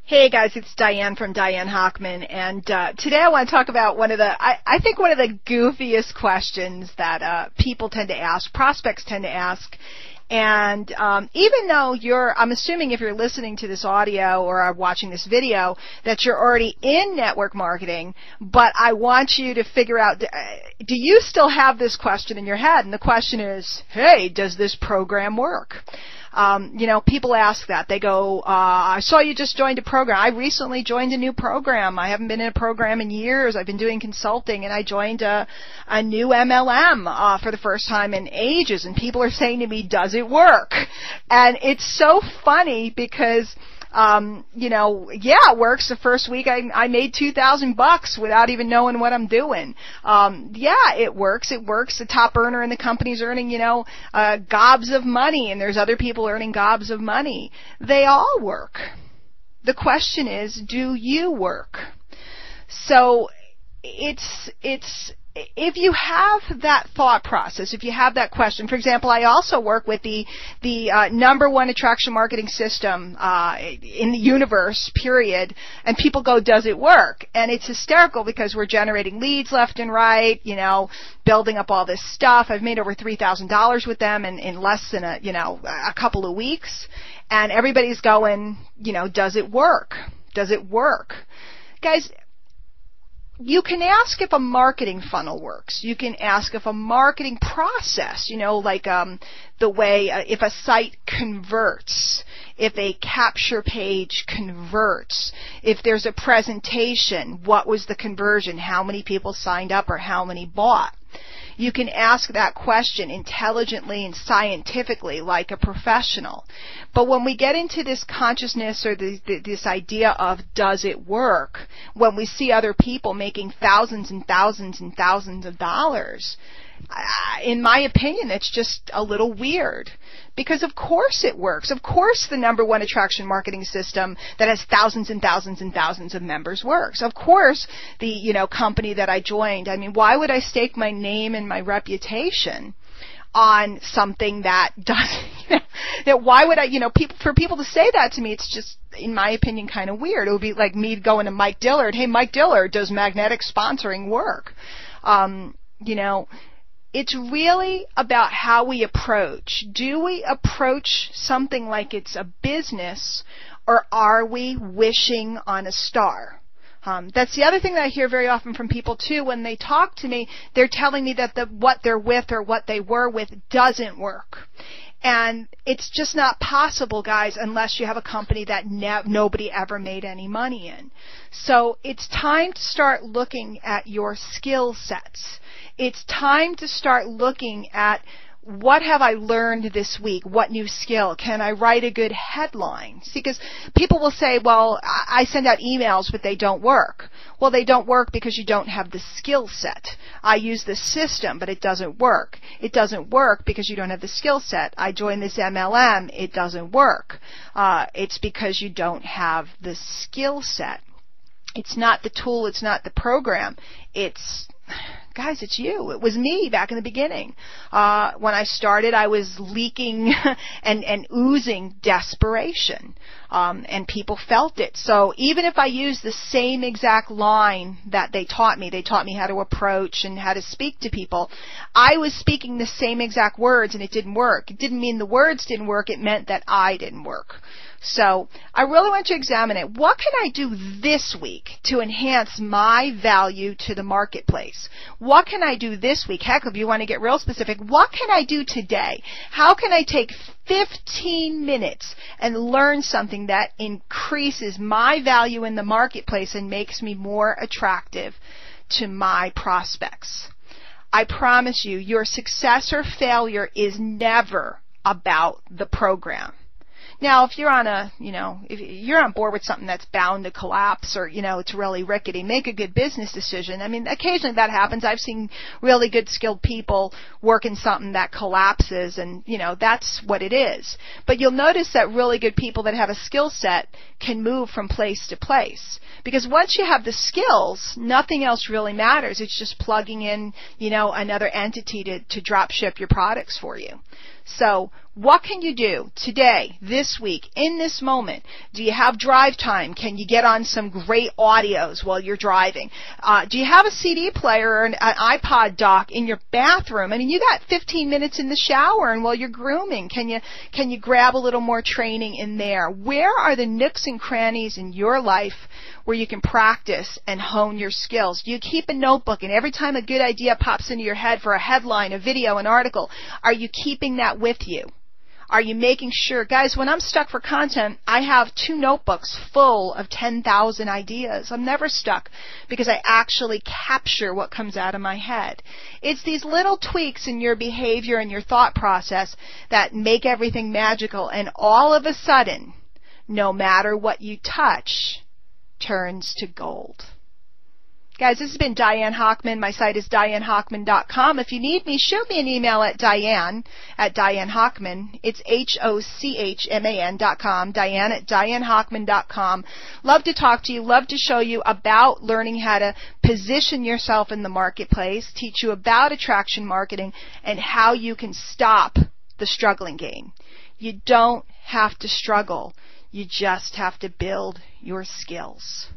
Hey guys, it's Diane from Diane Hochman, and today I want to talk about one of the, I think one of the goofiest questions that people tend to ask, prospects tend to ask, and even though I'm assuming if you're listening to this audio or are watching this video that you're already in network marketing, but I want you to figure out, do you still have this question in your head? And the question is, hey, does this program work? People ask that. They go, I saw you just joined a program. I recently joined a new program. I haven't been in a program in years. I've been doing consulting, and I joined a new MLM for the first time in ages. And people are saying to me, does it work? And it's so funny because it works. The first week I made $2,000 without even knowing what I'm doing. It works. It works. The top earner in the company's earning, gobs of money, and there's other people earning gobs of money. They all work. The question is, do you work? So if you have that thought process, if you have that question, for example, I also work with the number one attraction marketing system in the universe, period, and people go, does it work? And it's hysterical because we're generating leads left and right, building up all this stuff. I've made over $3,000 with them in less than a couple of weeks, and everybody's going, does it work? Does it work? Guys, you can ask if a marketing funnel works. You can ask if a marketing process, the way if a site converts, if a capture page converts, if there's a presentation, what was the conversion, how many people signed up or how many bought. You can ask that question intelligently and scientifically like a professional. But when we get into this consciousness or this idea of does it work, when we see other people making thousands and thousands and thousands of dollars, in my opinion, it's just a little weird. Because of course it works. Of course the number one attraction marketing system that has thousands and thousands and thousands of members works. Of course the, company that I joined, why would I stake my name and my reputation on something that doesn't, that why would I, for people to say that to me, it's just, in my opinion, kind of weird. It would be like me going to Mike Dillard, hey Mike Dillard, does magnetic sponsoring work? It's really about how we approach. Do we approach something like it's a business, or are we wishing on a star? That's the other thing that I hear very often from people too. When they talk to me, they're telling me that what they're with or what they were with doesn't work. And it's just not possible, guys, unless you have a company that nobody ever made any money in. So it's time to start looking at your skill sets. It's time to start looking at, what have I learned this week? What new skill? Can I write a good headline? See, because people will say, well, I send out emails, but they don't work. Well, they don't work because you don't have the skill set. I use the system, but it doesn't work. It doesn't work because you don't have the skill set. I joined this MLM. It doesn't work. It's because you don't have the skill set. It's not the tool. It's not the program. Guys, it's you. It was me back in the beginning. When I started, I was leaking and oozing desperation, and people felt it. So even if I used the same exact line that they taught me how to approach and how to speak to people, I was speaking the same exact words and it didn't work. It didn't mean the words didn't work. It meant that I didn't work. So I really want you to examine it. What can I do this week to enhance my value to the marketplace? What can I do this week? Heck, if you want to get real specific, what can I do today? How can I take 15 minutes and learn something that increases my value in the marketplace and makes me more attractive to my prospects? I promise you, your success or failure is never about the program. Now, if you're if you're on board with something that's bound to collapse, or, it's really rickety, make a good business decision. Occasionally that happens. I've seen really good skilled people work in something that collapses, and, that's what it is. But you'll notice that really good people that have a skill set can move from place to place. Because once you have the skills, nothing else really matters. It's just plugging in, another entity to drop ship your products for you. So what can you do today, this week, in this moment? Do you have drive time? Can you get on some great audios while you're driving? Do you have a CD player or an iPod dock in your bathroom? I mean, you got 15 minutes in the shower and while you're grooming, can you grab a little more training in there? Where are the nooks and crannies in your life where you can practice and hone your skills? Do you keep a notebook, and every time a good idea pops into your head for a headline, a video, an article, are you keeping that with you? Are you making sure? Guys, when I'm stuck for content, I have 2 notebooks full of 10,000 ideas. I'm never stuck because I actually capture what comes out of my head. It's these little tweaks in your behavior and your thought process that make everything magical, and all of a sudden, no matter what you touch, turns to gold. Guys, this has been Diane Hochman. My site is DianeHochman.com. If you need me, shoot me an email at Diane@DianeHochman. It's HOCHMAN.com. Diane@DianeHochman.com. Love to talk to you. Love to show you about learning how to position yourself in the marketplace, teach you about attraction marketing, and how you can stop the struggling game. You don't have to struggle. You just have to build your skills.